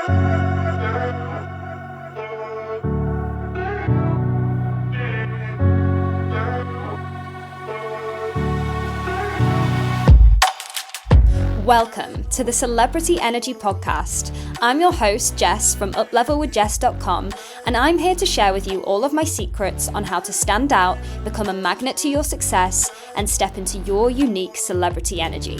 Welcome to the Celebrity Energy Podcast. I'm your host, Jess from uplevelwithjess.com, and I'm here to share with you all of my secrets on how to stand out, become a magnet to your success, and step into your unique celebrity energy.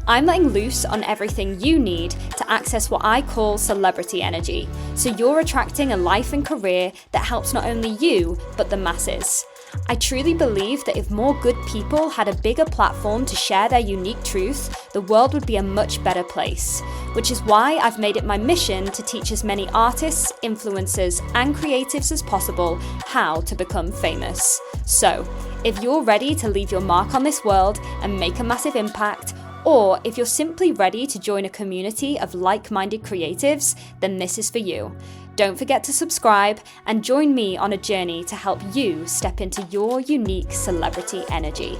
I'm letting loose on everything you need to access what I call celebrity energy, so you're attracting a life and career that helps not only you, but the masses. I truly believe that if more good people had a bigger platform to share their unique truth, the world would be a much better place, which is why I've made it my mission to teach as many artists, influencers, and creatives as possible how to become famous. So, if you're ready to leave your mark on this world and make a massive impact, or if you're simply ready to join a community of like-minded creatives, then this is for you. Don't forget to subscribe and join me on a journey to help you step into your unique celebrity energy.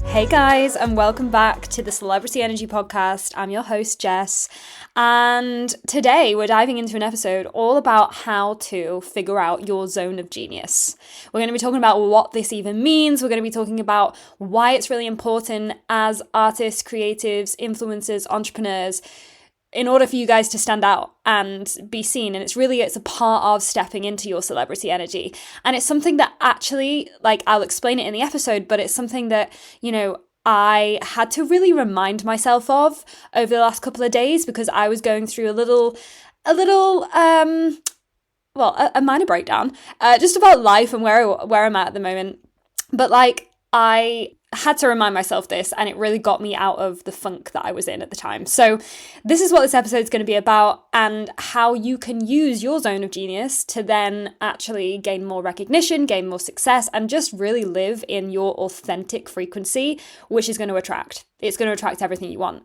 Hey guys, and welcome back to the Celebrity Energy Podcast. I'm your host, Jess, and today we're diving into an episode all about how to figure out your zone of genius. We're going to be talking about what this even means. We're going to be talking about why it's really important as artists, creatives, influencers, entrepreneurs, in order for you guys to stand out and be seen. And it's a part of stepping into your celebrity energy. And it's something that actually, I'll explain it in the episode, but it's something that, I had to really remind myself of over the last couple of days because I was going through a minor breakdown, just about life and where I'm at the moment. But I had to remind myself this, and it really got me out of the funk that I was in at the time. So this is what this episode is going to be about, and how you can use your zone of genius to then actually gain more recognition, gain more success, and just really live in your authentic frequency, which is going to attract. It's going to attract everything you want.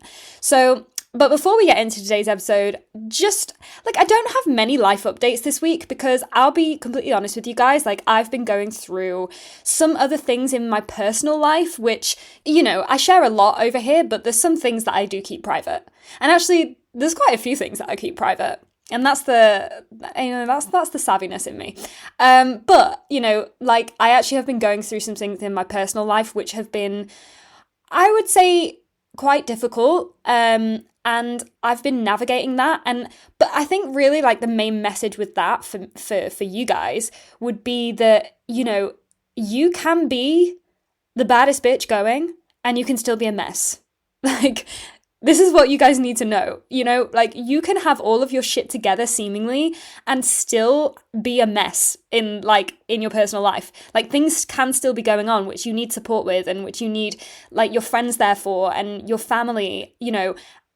But before we get into today's episode, I don't have many life updates this week because I'll be completely honest with you guys, I've been going through some other things in my personal life, which, I share a lot over here, but there's some things that I do keep private. And actually, there's quite a few things that I keep private. And that's the savviness in me. But I actually have been going through some things in my personal life, which have been, I would say, quite difficult. And I've been navigating that. But I think really the main message with that for you guys would be that, you can be the baddest bitch going and you can still be a mess. This is what you guys need to know, you can have all of your shit together seemingly and still be a mess in your personal life. Things can still be going on, which you need support with and which you need your friends there for and your family,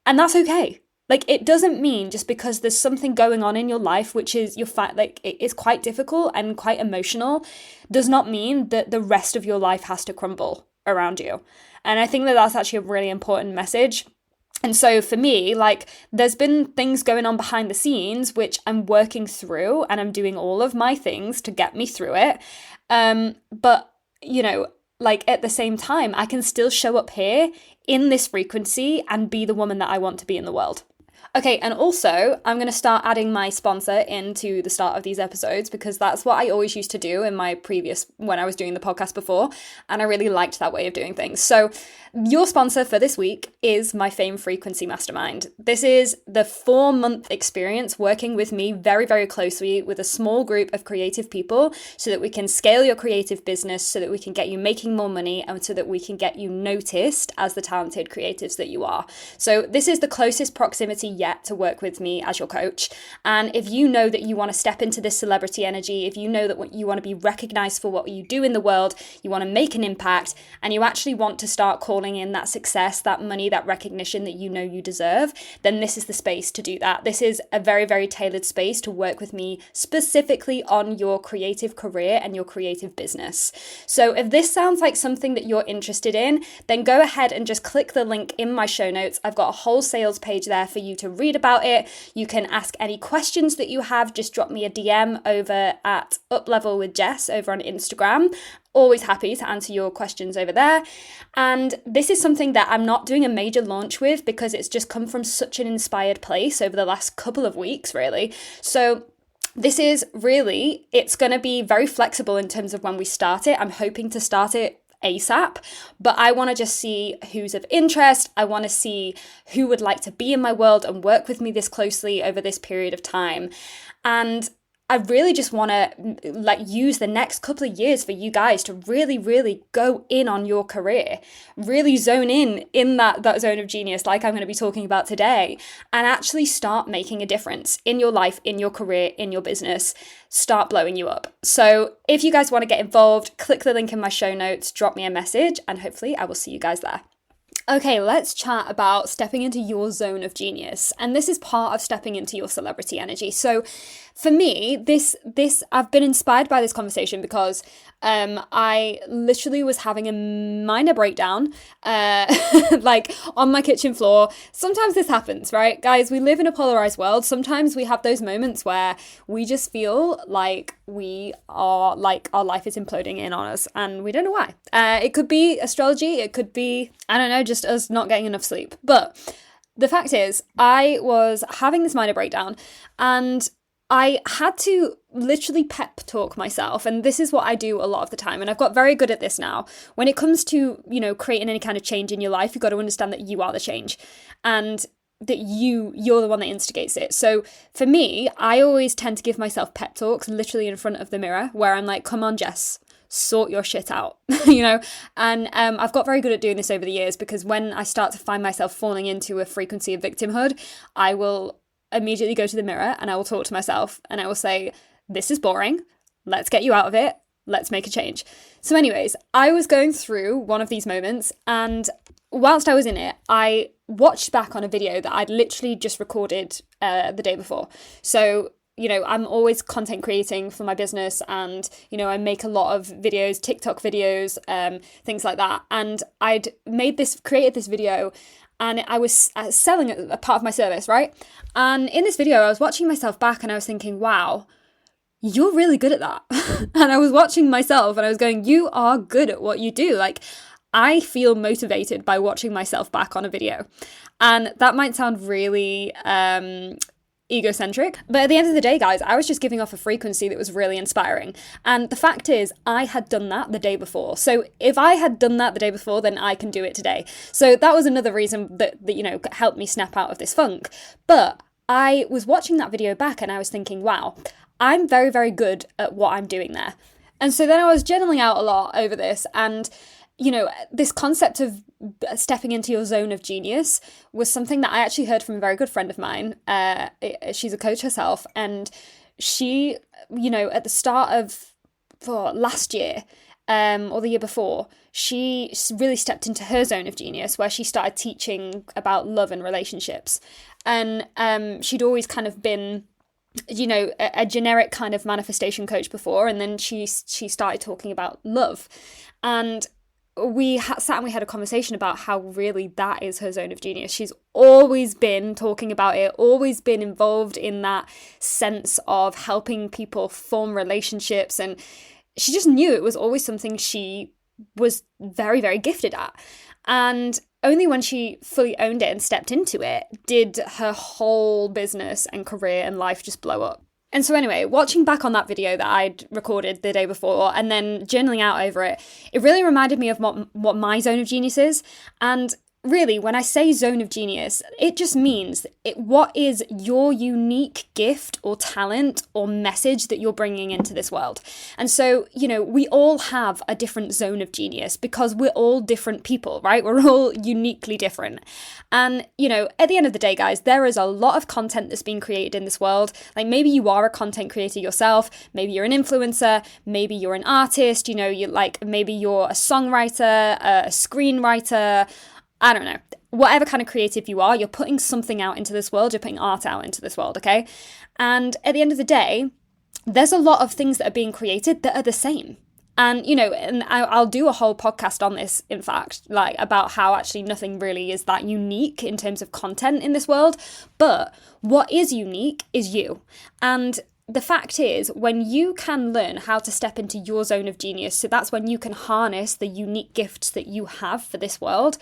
and that's okay. It doesn't mean just because there's something going on in your life, which is it is quite difficult and quite emotional, does not mean that the rest of your life has to crumble around you. And I think that that's actually a really important message. And so for me, there's been things going on behind the scenes, which I'm working through and I'm doing all of my things to get me through it. But, at the same time, I can still show up here in this frequency and be the woman that I want to be in the world. Okay, and also, I'm going to start adding my sponsor into the start of these episodes because that's what I always used to do in my when I was doing the podcast before, and I really liked that way of doing things. So, your sponsor for this week is my Fame Frequency Mastermind. This is the 4-month experience working with me very, very closely with a small group of creative people so that we can scale your creative business, so that we can get you making more money, and so that we can get you noticed as the talented creatives that you are. So, this is the closest proximity yet to work with me as your coach. And if you know that you want to step into this celebrity energy, if you know that you want to be recognized for what you do in the world, you want to make an impact, and you actually want to start calling in that success, that money, that recognition that you deserve, then this is the space to do that. This is a very, very tailored space to work with me specifically on your creative career and your creative business. So if this sounds like something that you're interested in, then go ahead and just click the link in my show notes. I've got a whole sales page there for you to read about it. You can ask any questions that you have. Just drop me a DM over at Uplevel with Jess over on Instagram. Always happy to answer your questions over there. And this is something that I'm not doing a major launch with because it's just come from such an inspired place over the last couple of weeks, really. So this is really, it's going to be very flexible in terms of when we start it. I'm hoping to start it ASAP, but I want to just see who's of interest. I want to see who would like to be in my world and work with me this closely over this period of time. And I really just want to use the next couple of years for you guys to really, really go in on your career, really zone in that zone of genius like I'm going to be talking about today, and actually start making a difference in your life, in your career, in your business, start blowing you up. So if you guys want to get involved, click the link in my show notes, drop me a message, and hopefully I will see you guys there. Okay, let's chat about stepping into your zone of genius. And this is part of stepping into your celebrity energy. So for me, this I've been inspired by this conversation because I literally was having a minor breakdown like on my kitchen floor. Sometimes this happens, right? Guys, we live in a polarized world. Sometimes we have those moments where we just feel like we are like our life is imploding in on us and we don't know why. It could be astrology. It could be, I don't know, just us not getting enough sleep. But the fact is, I was having this minor breakdown and I had to literally pep talk myself. And this is what I do a lot of the time. And I've got very good at this now. When it comes to, creating any kind of change in your life, you've got to understand that you are the change and that you're the one that instigates it. So for me, I always tend to give myself pep talks literally in front of the mirror where I'm like, come on, Jess, sort your shit out, and I've got very good at doing this over the years because when I start to find myself falling into a frequency of victimhood, I will immediately go to the mirror and I will talk to myself and I will say, this is boring, let's get you out of it, let's make a change. So anyways, I was going through one of these moments and whilst I was in it, I watched back on a video that I'd literally just recorded the day before. So I'm always content creating for my business and, I make a lot of videos, TikTok videos, things like that. And I'd created this video and I was selling a part of my service, right? And in this video, I was watching myself back and I was thinking, wow, you're really good at that. And I was watching myself and I was going, you are good at what you do. Like, I feel motivated by watching myself back on a video. And that might sound really egocentric, but at the end of the day, guys, I was just giving off a frequency that was really inspiring. And the fact is, I had done that the day before. So if I had done that the day before, then I can do it today. So that was another reason that helped me snap out of this funk. But I was watching that video back and I was thinking, wow, I'm very, very good at what I'm doing there. And so then I was journaling out a lot over this, and this concept of stepping into your zone of genius was something that I actually heard from a very good friend of mine. She's a coach herself, and she, at the start of last year or the year before, she really stepped into her zone of genius where she started teaching about love and relationships. And she'd always kind of been a generic kind of manifestation coach before, and then she started talking about love. And we sat and we had a conversation about how really that is her zone of genius. She's always been talking about it, always been involved in that sense of helping people form relationships. And she just knew it was always something she was very, very gifted at. And only when she fully owned it and stepped into it did her whole business and career and life just blow up. And so anyway, watching back on that video that I'd recorded the day before and then journaling out over it, it really reminded me of what my zone of genius is. And really, when I say zone of genius, it just means what is your unique gift or talent or message that you're bringing into this world. And so, we all have a different zone of genius because we're all different people, right? We're all uniquely different. And, at the end of the day, guys, there is a lot of content that's being created in this world. Like maybe you are a content creator yourself. Maybe you're an influencer. Maybe you're an artist. Maybe you're a songwriter, a screenwriter. I don't know, whatever kind of creative you are, you're putting something out into this world, you're putting art out into this world, okay? And at the end of the day, there's a lot of things that are being created that are the same. And, and I'll do a whole podcast on this, in fact, like about how actually nothing really is that unique in terms of content in this world. But what is unique is you. And the fact is, when you can learn how to step into your zone of genius, so that's when you can harness the unique gifts that you have for this world,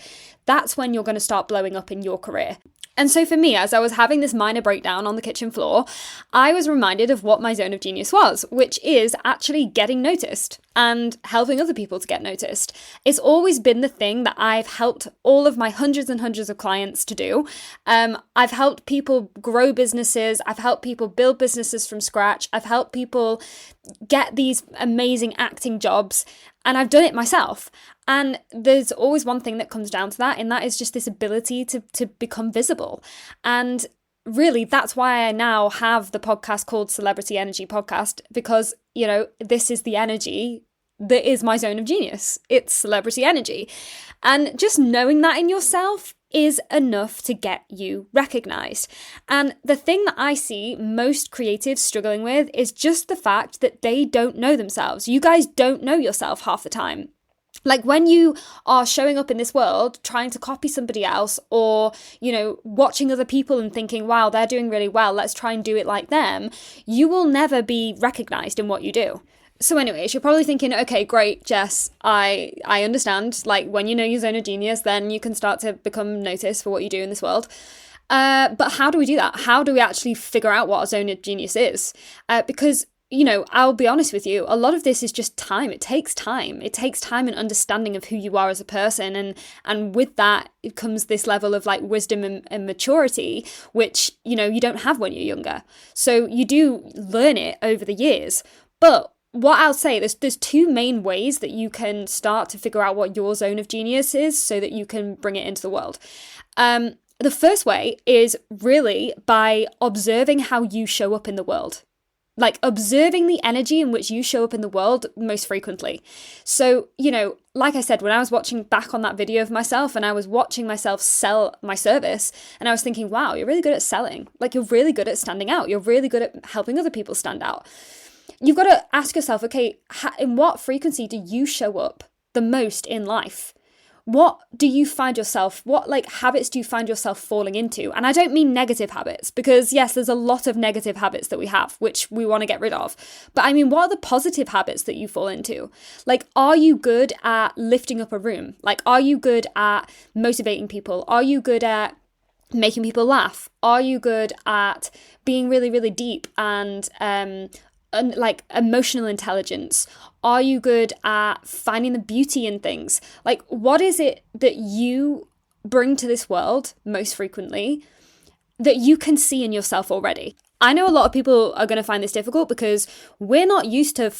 that's when you're going to start blowing up in your career. And so for me, as I was having this minor breakdown on the kitchen floor, I was reminded of what my zone of genius was, which is actually getting noticed and helping other people to get noticed. It's always been the thing that I've helped all of my hundreds and hundreds of clients to do. I've helped people grow businesses. I've helped people build businesses from scratch. I've helped people get these amazing acting jobs, and I've done it myself. And there's always one thing that comes down to that, and that is just this ability to become visible. And really, that's why I now have the podcast called Celebrity Energy Podcast, because, this is the energy that is my zone of genius. It's celebrity energy. And just knowing that in yourself is enough to get you recognized. And the thing that I see most creatives struggling with is just the fact that they don't know themselves. You guys don't know yourself half the time. Like when you are showing up in this world, trying to copy somebody else, or, watching other people and thinking, wow, they're doing really well, let's try and do it like them, you will never be recognized in what you do. So anyways, you're probably thinking, okay, great, Jess, I understand. Like when you know your zone of genius, then you can start to become noticed for what you do in this world. But how do we do that? How do we actually figure out what our zone of genius is? Because I'll be honest with you, a lot of this is just time. It takes time. It takes time and understanding of who you are as a person. And with that, it comes this level of like wisdom and maturity, which, you don't have when you're younger. So you do learn it over the years. But what I'll say, there's two main ways that you can start to figure out what your zone of genius is so that you can bring it into the world. The first way is really by observing how you show up in the world. Like observing the energy in which you show up in the world most frequently. So, like I said, when I was watching back on that video of myself and I was watching myself sell my service, and I was thinking, wow, you're really good at selling. Like you're really good at standing out. You're really good at helping other people stand out. You've got to ask yourself, okay, in what frequency do you show up the most in life? What do you find yourself, what habits do you find yourself falling into? And I don't mean negative habits, because yes, there's a lot of negative habits that we have, which we want to get rid of. But I mean, what are the positive habits that you fall into? Like, are you good at lifting up a room? Like, are you good at motivating people? Are you good at making people laugh? Are you good at being really, really deep and like emotional intelligence? Are you good at finding the beauty in things? Like, what is it that you bring to this world most frequently that you can see in yourself already? I know a lot of people are going to find this difficult because we're not used to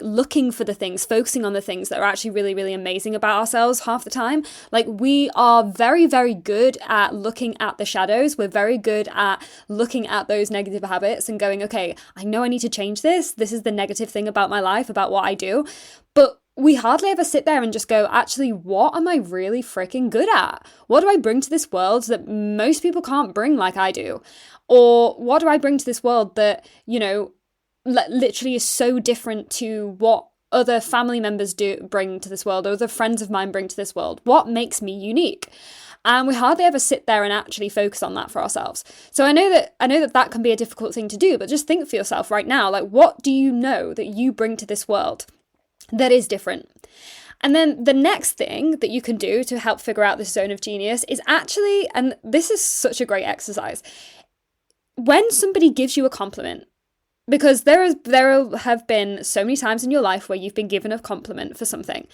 looking for the things, focusing on the things that are actually really, really amazing about ourselves half the time. Like we are very, very good at looking at the shadows. We're very good at looking at those negative habits and going, okay, I know I need to change this. This is the negative thing about my life, about what I do. But we hardly ever sit there and just go, actually, what am I really freaking good at? What do I bring to this world that most people can't bring like I do? Or what do I bring to this world that, literally is so different to what other family members bring to this world, or other friends of mine bring to this world? What makes me unique? And we hardly ever sit there and actually focus on that for ourselves. So I know that can be a difficult thing to do, but just think for yourself right now, like, what do you know that you bring to this world that is different? And then the next thing that you can do to help figure out this zone of genius is actually, and this is such a great exercise, when somebody gives you a compliment, because there have been so many times in your life where you've been given a compliment for something.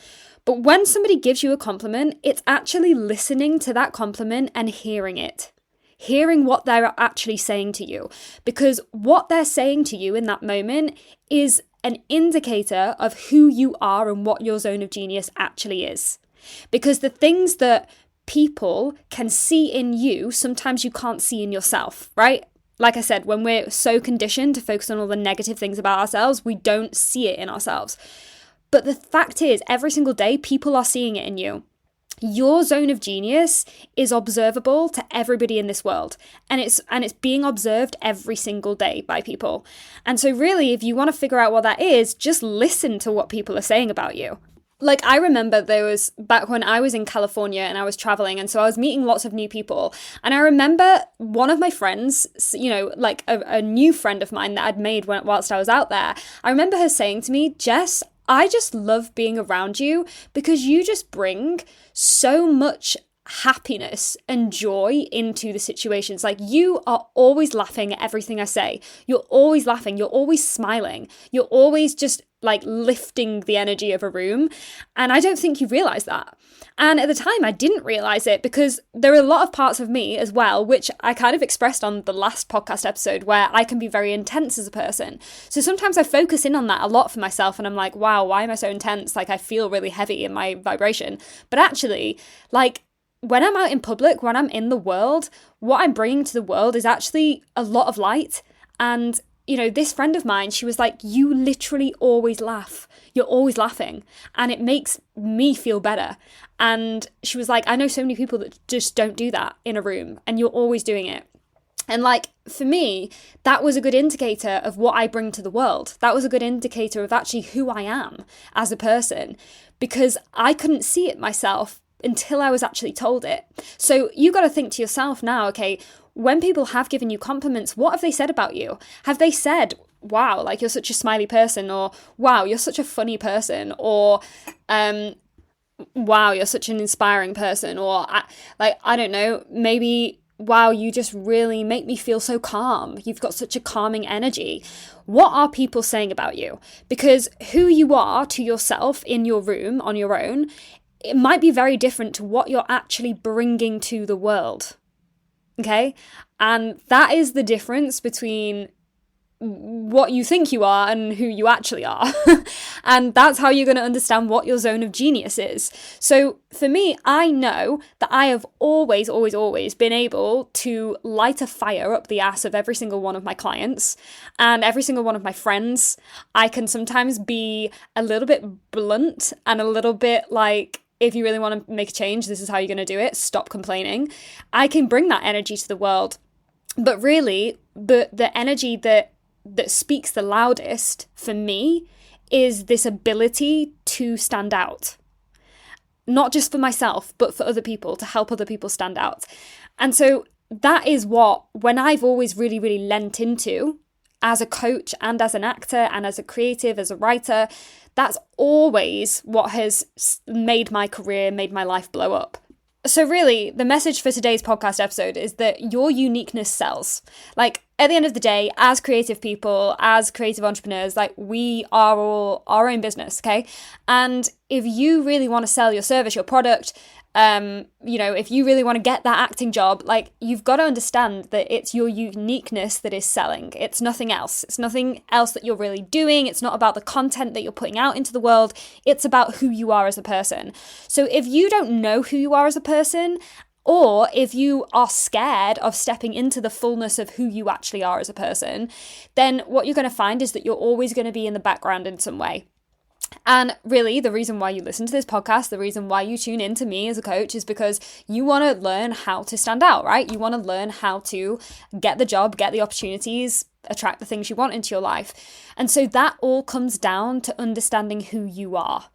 But when somebody gives you a compliment, it's actually listening to that compliment and hearing it. Hearing what they're actually saying to you. Because what they're saying to you in that moment is an indicator of who you are and what your zone of genius actually is. Because the things that people can see in you, sometimes you can't see in yourself, right? Like I said, when we're so conditioned to focus on all the negative things about ourselves, we don't see it in ourselves. But the fact is, every single day, people are seeing it in you. Your zone of genius is observable to everybody in this world, and it's being observed every single day by people. And so really, if you want to figure out what that is, just listen to what people are saying about you. Like, I remember there was back when I was in California and I was traveling, and so I was meeting lots of new people. And I remember one of my friends, you know, like a new friend of mine that I'd made whilst I was out there, I remember her saying to me, Jess, I just love being around you because you just bring so much happiness and joy into the situations. Like, you are always laughing at everything I say. You're always laughing. You're always smiling. You're always just like lifting the energy of a room. And I don't think you realize that. And at the time, I didn't realize it because there are a lot of parts of me as well, which I kind of expressed on the last podcast episode, where I can be very intense as a person. So sometimes I focus in on that a lot for myself, and I'm like, wow, why am I so intense? Like, I feel really heavy in my vibration. But actually, like, when I'm out in public, when I'm in the world, what I'm bringing to the world is actually a lot of light. And, you know, this friend of mine, she was like, you literally always laugh. You're always laughing. And it makes me feel better. And she was like, I know so many people that just don't do that in a room, and you're always doing it. And like, for me, that was a good indicator of what I bring to the world. That was a good indicator of actually who I am as a person, because I couldn't see it myself until I was actually told it. So you got to think to yourself now, okay, when people have given you compliments, what have they said about you? Have they said, wow, like, you're such a smiley person, or wow, you're such a funny person, or wow, you're such an inspiring person, or I don't know, maybe, wow, you just really make me feel so calm. You've got such a calming energy. What are people saying about you? Because who you are to yourself in your room on your own, it might be very different to what you're actually bringing to the world. Okay? And that is the difference between what you think you are and who you actually are. And that's how you're going to understand what your zone of genius is. So for me, I know that I have always been able to light a fire up the ass of every single one of my clients and every single one of my friends. I can sometimes be a little bit blunt and a little bit like, if you really want to make a change, this is how you're going to do it. Stop complaining. I can bring that energy to the world. But really, the energy that speaks the loudest for me is this ability to stand out. Not just for myself, but for other people, to help other people stand out. And so that is what, when I've always really, really lent into as a coach and as an actor and as a creative, as a writer, that's always what has made my career, made my life blow up. So really, the message for today's podcast episode is that your uniqueness sells. Like, at the end of the day, as creative people, as creative entrepreneurs, like, we are all our own business, okay? And if you really want to sell your service, your product, you know, if you really want to get that acting job, like, you've got to understand that it's your uniqueness that is selling. It's nothing else. It's nothing else that you're really doing. It's not about the content that you're putting out into the world. It's about who you are as a person. So if you don't know who you are as a person, or if you are scared of stepping into the fullness of who you actually are as a person, then what you're going to find is that you're always going to be in the background in some way. And really, the reason why you listen to this podcast, the reason why you tune in to me as a coach, is because you want to learn how to stand out, right? You want to learn how to get the job, get the opportunities, attract the things you want into your life. And so that all comes down to understanding who you are.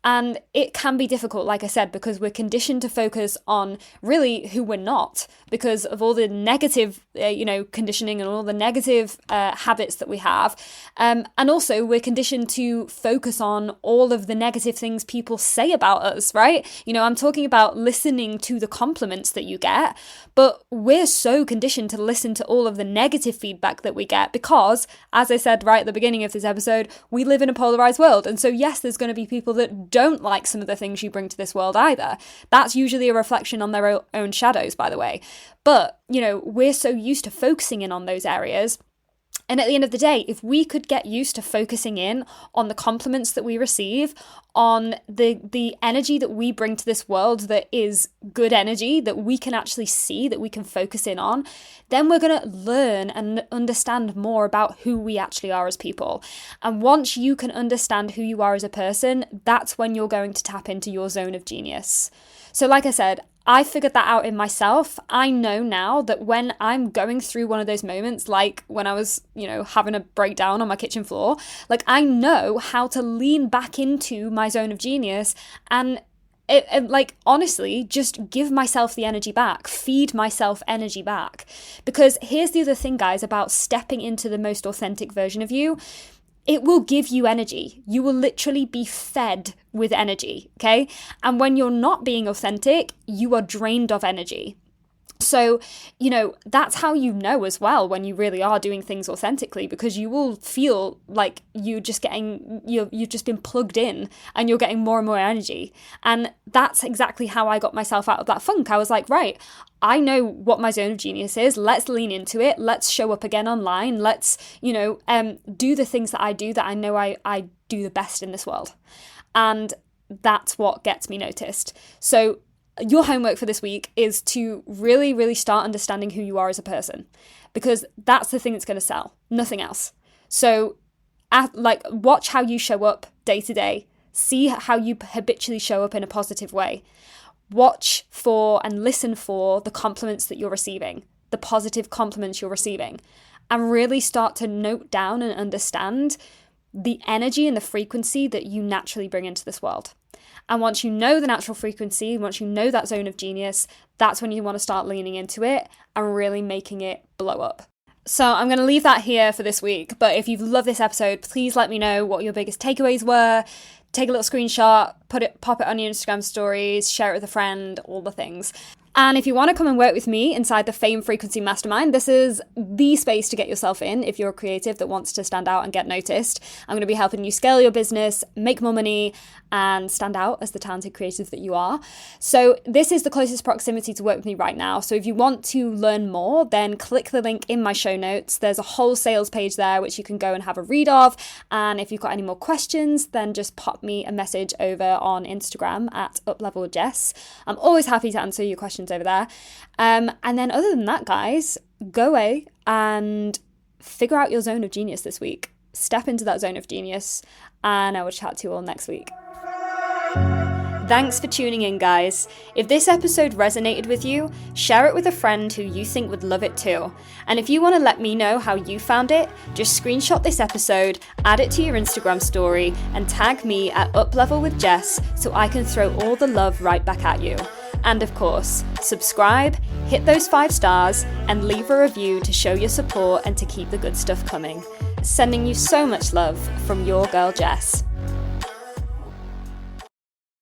And it can be difficult, like I said, because we're conditioned to focus on really who we're not because of all the negative, conditioning and all the negative habits that we have. And also we're conditioned to focus on all of the negative things people say about us, right? You know, I'm talking about listening to the compliments that you get, but we're so conditioned to listen to all of the negative feedback that we get because, as I said right at the beginning of this episode, we live in a polarized world. And so yes, there's going to be people that don't like some of the things you bring to this world either. That's usually a reflection on their own shadows, by the way. But, you know, we're so used to focusing in on those areas And at the end of the day, if we could get used to focusing in on the compliments that we receive, on the energy that we bring to this world that is good energy, that we can actually see, that we can focus in on, then we're going to learn and understand more about who we actually are as people. And once you can understand who you are as a person, that's when you're going to tap into your zone of genius. So like I said, I figured that out in myself. I know now that when I'm going through one of those moments, like when I was, having a breakdown on my kitchen floor, like I know how to lean back into my zone of genius and honestly, just give myself the energy back, feed myself energy back. Because here's the other thing, guys, about stepping into the most authentic version of you. It will give you energy. You will literally be fed with energy, okay? And when you're not being authentic, you are drained of energy. So, that's how you know as well when you really are doing things authentically, because you will feel like you've just been plugged in and you're getting more and more energy. And that's exactly how I got myself out of that funk. I was like, right, I know what my zone of genius is. Let's lean into it. Let's show up again online. Let's, do the things that I do that I know I do the best in this world. And that's what gets me noticed. So your homework for this week is to really, really start understanding who you are as a person, because that's the thing that's going to sell, nothing else. So watch how you show up day to day. See how you habitually show up in a positive way. Watch for and listen for the compliments that you're receiving, the positive compliments you're receiving, and really start to note down and understand the energy and the frequency that you naturally bring into this world. And once you know the natural frequency, once you know that zone of genius, that's when you want to start leaning into it and really making it blow up. So I'm going to leave that here for this week. But if you've loved this episode, please let me know what your biggest takeaways were. Take a little screenshot, pop it on your Instagram stories, share it with a friend, all the things. And if you want to come and work with me inside the Fame Frequency Mastermind, this is the space to get yourself in if you're a creative that wants to stand out and get noticed. I'm going to be helping you scale your business, make more money, and stand out as the talented creative that you are. So this is the closest proximity to work with me right now. So if you want to learn more, then click the link in my show notes. There's a whole sales page there which you can go and have a read of. And if you've got any more questions, then just pop me a message over on Instagram at uplevelwithjess. I'm always happy to answer your questions over there. And then other than that, guys, go away and figure out your zone of genius this week. Step into that zone of genius, and I will chat to you all next week. Thanks for tuning in, guys. If this episode resonated with you, share it with a friend who you think would love it too. And if you want to let me know how you found it, just screenshot this episode, add it to your Instagram story, and tag me at uplevelwithjess so I can throw all the love right back at you. And of course, subscribe, hit those 5 stars, and leave a review to show your support and to keep the good stuff coming. Sending you so much love from your girl Jess.